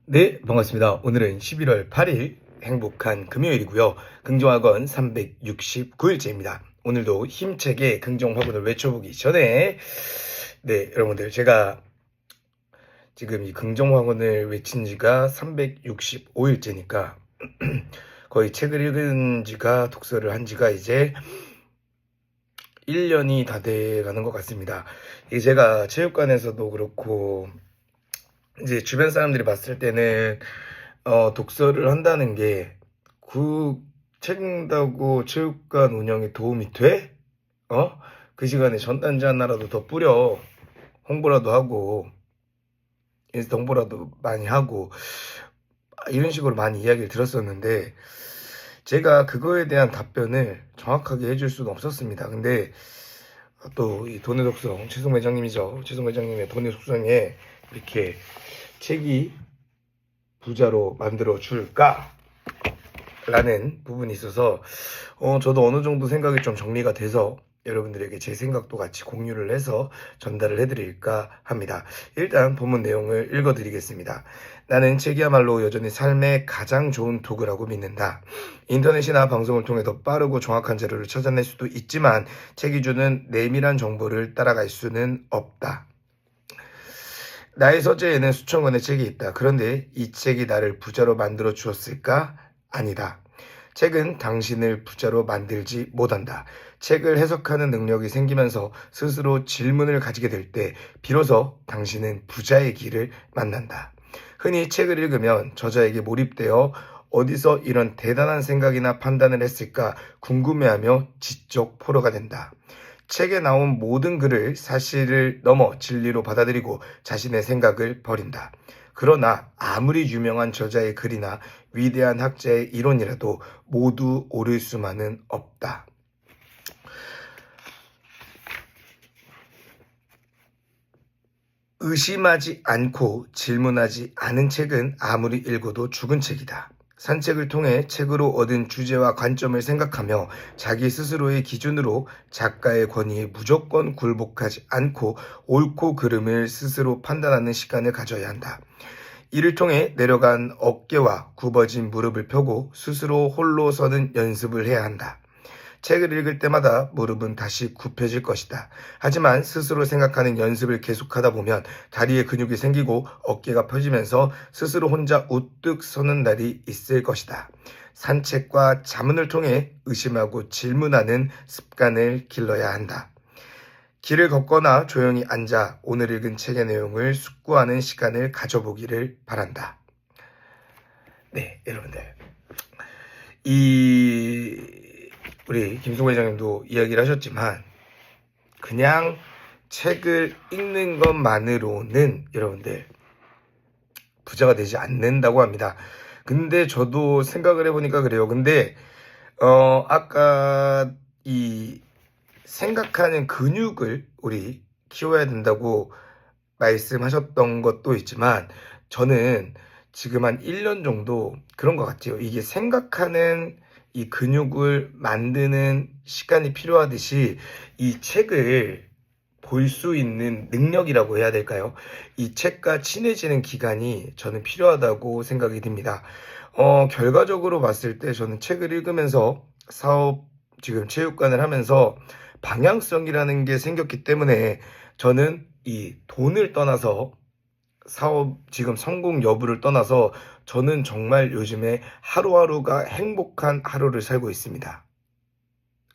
네, 반갑습니다. 오늘은 11월 8일 행복한 금요일이고요. 긍정학원 369일째입니다. 오늘도 힘차게 긍정학원을 외쳐보기 전에 여러분들 제가 지금 이 긍정학원을 외친 지가 365일째니까 거의 책을 읽은 지가 독서를 한 지가 이제 1년이 다 돼가는 것 같습니다. 이게 제가 체육관에서도 그렇고 이제 주변 사람들이 봤을 때는 독서를 한다는 게 책 읽는다고 체육관 운영에 도움이 돼? 그 시간에 전단지 하나라도 더 뿌려. 홍보라도 하고, 인스타 홍보라도 많이 하고, 이런 식으로 많이 이야기를 들었었는데, 제가 그거에 대한 답변을 정확하게 해줄 수는 없었습니다. 근데 또 이 돈의 독성, 최송 회장님이죠. 최송 회장님의 돈의 독성에 이렇게 책이 부자로 만들어 줄까? 라는 부분이 있어서 저도 어느 정도 생각이 좀 정리가 돼서 여러분들에게 제 생각도 같이 공유를 해서 전달을 해드릴까 합니다. 일단 본문 내용을 읽어드리겠습니다. 나는 책이야말로 여전히 삶의 가장 좋은 도구라고 믿는다. 인터넷이나 방송을 통해 더 빠르고 정확한 자료를 찾아낼 수도 있지만 책이 주는 내밀한 정보를 따라갈 수는 없다. 나의 서재에는 수천 권의 책이 있다. 그런데 이 책이 나를 부자로 만들어 주었을까? 아니다. 책은 당신을 부자로 만들지 못한다. 책을 해석하는 능력이 생기면서 스스로 질문을 가지게 될 때 비로소 당신은 부자의 길을 만난다. 흔히 책을 읽으면 저자에게 몰입되어 어디서 이런 대단한 생각이나 판단을 했을까 궁금해하며 지적 포로가 된다. 책에 나온 모든 글을 사실을 넘어 진리로 받아들이고 자신의 생각을 버린다. 그러나 아무리 유명한 저자의 글이나 위대한 학자의 이론이라도 모두 옳을 수만은 없다. 의심하지 않고 질문하지 않은 책은 아무리 읽어도 죽은 책이다. 산책을 통해 책으로 얻은 주제와 관점을 생각하며 자기 스스로의 기준으로 작가의 권위에 무조건 굴복하지 않고 옳고 그름을 스스로 판단하는 시간을 가져야 한다. 이를 통해 내려간 어깨와 굽어진 무릎을 펴고 스스로 홀로 서는 연습을 해야 한다. 책을 읽을 때마다 무릎은 다시 굽혀질 것이다. 하지만 스스로 생각하는 연습을 계속하다 보면 다리에 근육이 생기고 어깨가 펴지면서 스스로 혼자 우뚝 서는 날이 있을 것이다. 산책과 자문을 통해 의심하고 질문하는 습관을 길러야 한다. 길을 걷거나 조용히 앉아 오늘 읽은 책의 내용을 숙고하는 시간을 가져보기를 바란다. 네, 여러분들. 우리 김승호 회장님도 이야기를 하셨지만 그냥 책을 읽는 것만으로는 여러분들 부자가 되지 않는다고 합니다. 근데 저도 생각을 해보니까 그래요. 근데 아까 이 생각하는 근육을 우리 키워야 된다고 말씀하셨던 것도 있지만 저는 지금 한 1년 정도 그런 것 같아요. 이게 생각하는 이 근육을 만드는 시간이 필요하듯이 이 책을 볼 수 있는 능력이라고 해야 될까요? 이 책과 친해지는 기간이 저는 필요하다고 생각이 듭니다. 결과적으로 봤을 때 저는 책을 읽으면서 지금 체육관을 하면서 방향성이라는 게 생겼기 때문에 저는 이 돈을 떠나서 사업 지금 성공 여부를 떠나서 저는 정말 요즘에 하루하루가 행복한 하루를 살고 있습니다.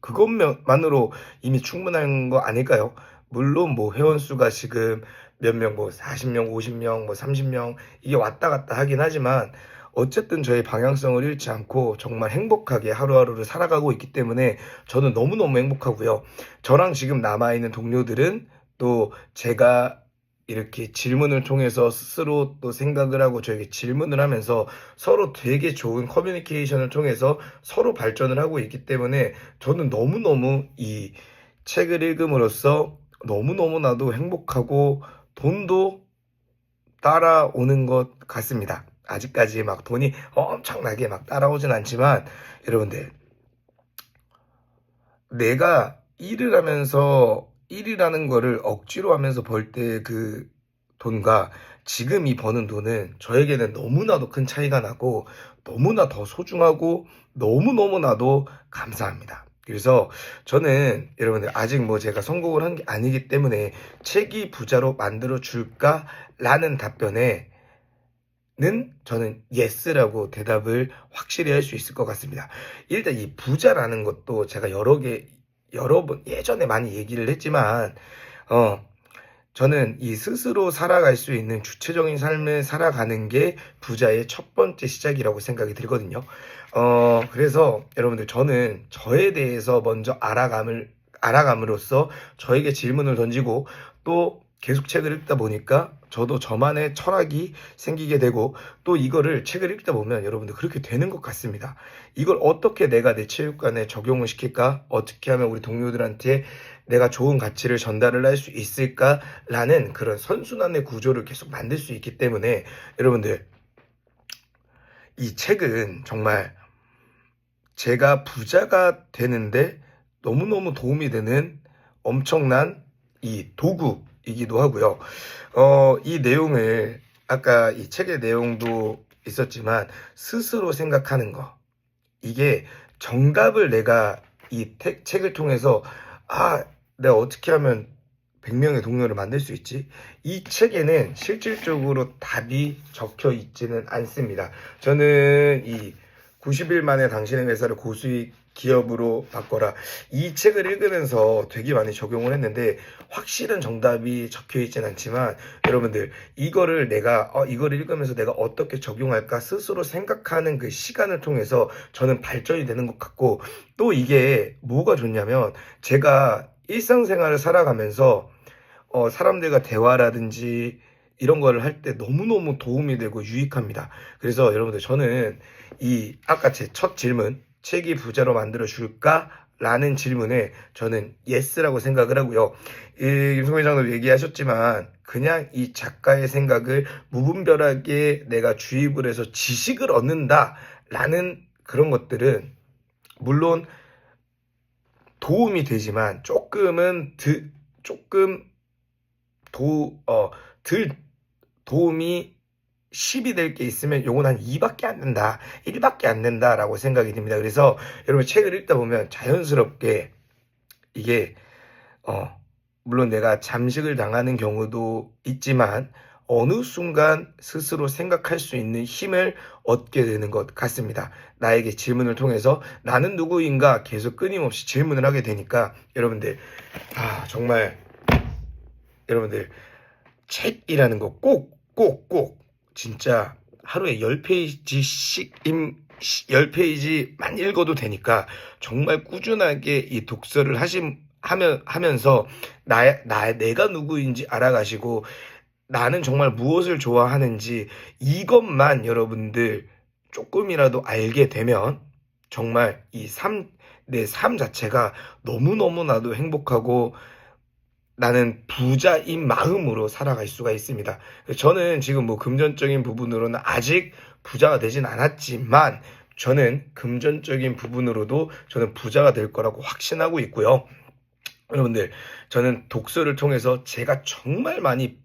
그것만으로 이미 충분한 거 아닐까요? 물론 뭐 회원수가 지금 몇 명, 뭐 40명, 50명, 뭐 30명 이게 왔다 갔다 하긴 하지만 어쨌든 저의 방향성을 잃지 않고 정말 행복하게 하루하루를 살아가고 있기 때문에 저는 너무너무 행복하고요. 저랑 지금 남아있는 동료들은 또 제가 이렇게 질문을 통해서 스스로 또 생각을 하고 저에게 질문을 하면서 서로 되게 좋은 커뮤니케이션을 통해서 서로 발전을 하고 있기 때문에 저는 너무너무 이 책을 읽음으로써 너무너무나도 행복하고 돈도 따라오는 것 같습니다. 아직까지 막 돈이 엄청나게 막 따라오진 않지만 여러분들 내가 일을 하면서 일이라는 거를 억지로 하면서 벌 때 그 돈과 지금 이 버는 돈은 저에게는 너무나도 큰 차이가 나고 너무나 더 소중하고 너무너무나도 감사합니다. 그래서 저는 여러분들 아직 뭐 제가 성공을 한 게 아니기 때문에 책이 부자로 만들어 줄까라는 답변에 저는 yes라고 대답을 확실히 할 수 있을 것 같습니다. 일단 이 부자라는 것도 제가 여러 번 예전에 많이 얘기를 했지만 저는 이 스스로 살아갈 수 있는 주체적인 삶을 살아가는 게 부자의 첫 번째 시작이라고 생각이 들거든요. 그래서 여러분들 저는 저에 대해서 먼저 알아감으로써 저에게 질문을 던지고 또 계속 책을 읽다 보니까 저도 저만의 철학이 생기게 되고 또 이거를 책을 읽다 보면 여러분들 그렇게 되는 것 같습니다. 이걸 어떻게 내가 내 체육관에 적용을 시킬까? 어떻게 하면 우리 동료들한테 내가 좋은 가치를 전달을 할 수 있을까라는 그런 선순환의 구조를 계속 만들 수 있기 때문에 여러분들 이 책은 정말 제가 부자가 되는데 너무너무 도움이 되는 엄청난 이 도구이기도 하고요. 이 내용을 아까 이 책의 내용도 있었지만 스스로 생각하는 거 이게 정답을 내가 이 책을 통해서 내가 어떻게 하면 100명의 동료를 만들 수 있지? 이 책에는 실질적으로 답이 적혀 있지는 않습니다. 저는 이 90일 만에 당신의 회사를 고수익 기업으로 바꿔라. 이 책을 읽으면서 되게 많이 적용을 했는데 확실한 정답이 적혀 있진 않지만 여러분들 이거를 이거를 읽으면서 내가 어떻게 적용할까 스스로 생각하는 그 시간을 통해서 저는 발전이 되는 것 같고 또 이게 뭐가 좋냐면 제가 일상생활을 살아가면서 사람들과 대화라든지 이런 거를 할 때 너무너무 도움이 되고 유익합니다. 그래서 여러분들 저는 아까 제 첫 질문 책이 부자로 만들어 줄까? 라는 질문에 저는 yes라고 생각을 하고요. 김성민 장도 얘기하셨지만 그냥 이 작가의 생각을 무분별하게 내가 주입을 해서 지식을 얻는다 라는 그런 것들은 물론 도움이 되지만 덜 도움이 10이 될 게 있으면 요건 한 2밖에 안 된다. 1밖에 안 된다라고 생각이 듭니다. 그래서 여러분 책을 읽다 보면 자연스럽게 이게 물론 내가 잠식을 당하는 경우도 있지만 어느 순간 스스로 생각할 수 있는 힘을 얻게 되는 것 같습니다. 나에게 질문을 통해서 나는 누구인가 계속 끊임없이 질문을 하게 되니까 여러분들 정말 여러분들 책이라는 거 꼭 진짜 하루에 10페이지만 읽어도 되니까 정말 꾸준하게 이 독서를 하면서 내가 누구인지 알아가시고 나는 정말 무엇을 좋아하는지 이것만 여러분들 조금이라도 알게 되면 정말 내 삶 자체가 너무너무나도 행복하고 나는 부자인 마음으로 살아갈 수가 있습니다. 저는 지금 뭐 금전적인 부분으로는 아직 부자가 되진 않았지만 저는 금전적인 부분으로도 저는 부자가 될 거라고 확신하고 있고요. 여러분들 저는 독서를 통해서 제가 정말 많이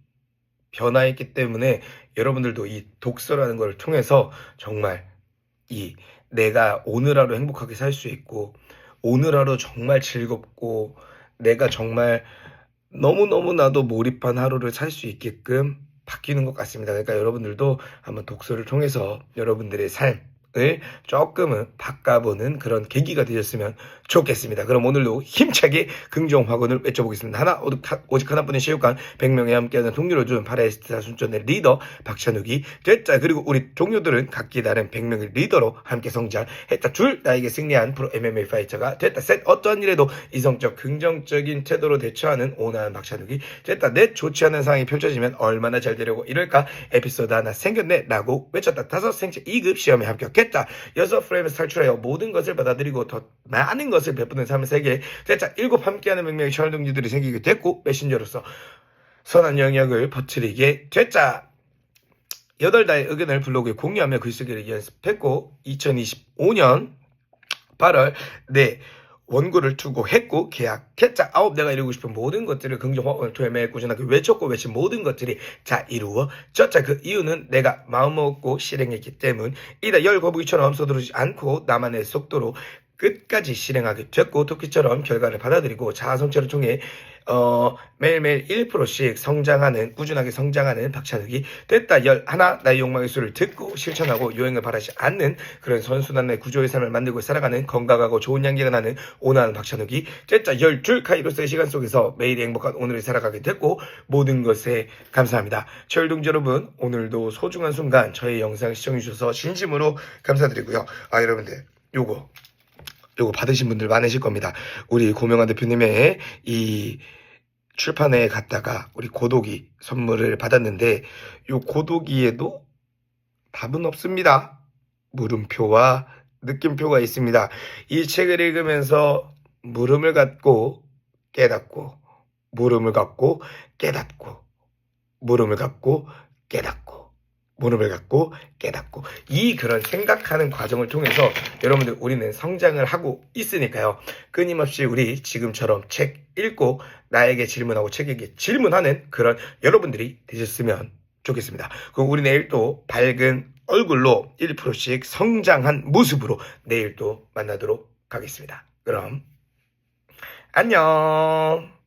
변화했기 때문에 여러분들도 이 독서라는 걸 통해서 정말 내가 오늘 하루 행복하게 살 수 있고 오늘 하루 정말 즐겁고 내가 정말 너무너무나도 몰입한 하루를 살 수 있게끔 바뀌는 것 같습니다. 그러니까 여러분들도 한번 독서를 통해서 여러분들의 삶을 조금은 바꿔보는 그런 계기가 되셨으면 좋겠습니다. 그럼 오늘도 힘차게 긍정 확언을 외쳐보겠습니다. 오직 하나뿐인 체육관 100명에 함께하는 동료를 준 파라에스타 순천의 리더 박찬욱이 됐자. 그리고 우리 동료들은 각기 다른 100명의 리더로 함께 성장했다. 나에게 승리한 프로 MMA 파이터가 됐다. 셋. 어떠한 일에도 이성적 긍정적인 태도로 대처하는 온화한 박찬욱이 됐다. 넷. 좋지 않은 상황이 펼쳐지면 얼마나 잘 되려고 이럴까? 에피소드 하나 생겼네 라고 외쳤다. 5. 생체 2급 시험에 합격했다. 6. 프레임에서 탈출하여 모든 것을 받아들이고 더 많은 것을 베푸는 삶의 세계 됐다. 7. 함께하는 100명의 촬영동지들이 생기게 됐고 메신저로서 선한 영역을 퍼뜨리게 됐다. 8. 나의 의견을 블로그에 공유하며 글쓰기를 연습했고 2025년 8월 내 원고를 투고했고 계약했자 아홉 내가 이루고 싶은 모든 것들을 긍정 토해매 꾸준하게 외쳤고 외친 모든 것들이 자 이루어졌자. 그 이유는 내가 마음먹고 실행했기 때문이다. 열 거북이처럼 서두르지 않고 나만의 속도로 끝까지 실행하게 됐고 토끼처럼 결과를 받아들이고 자아성찰을 통해 매일매일 1%씩 성장하는 꾸준하게 성장하는 박찬욱이 됐다. 열 하나 나의 욕망의 수를 듣고 실천하고 요행을 바라지 않는 그런 선순환의 구조의 삶을 만들고 살아가는 건강하고 좋은 향기가 나는 온화한 박찬욱이 됐다. 열 둘 카이로스의 시간 속에서 매일이 행복한 오늘을 살아가게 됐고 모든 것에 감사합니다. 철둥지 여러분, 오늘도 소중한 순간 저의 영상 시청해주셔서 진심으로 감사드리고요. 여러분들 요거 받으신 분들 많으실 겁니다. 우리 고명환 대표님의 이 출판회에 갔다가 우리 고독이 선물을 받았는데 요 고독이에도 답은 없습니다. 물음표와 느낌표가 있습니다. 이 책을 읽으면서 물음을 갖고 깨닫고 물음을 갖고 깨닫고 물음을 갖고 깨닫고 물음을 갖고 깨닫고 이 그런 생각하는 과정을 통해서 여러분들 우리는 성장을 하고 있으니까요. 끊임없이 우리 지금처럼 책 읽고 나에게 질문하고 책에게 질문하는 그런 여러분들이 되셨으면 좋겠습니다. 그럼 우리 내일 또 밝은 얼굴로 1%씩 성장한 모습으로 내일 또 만나도록 하겠습니다. 그럼 안녕.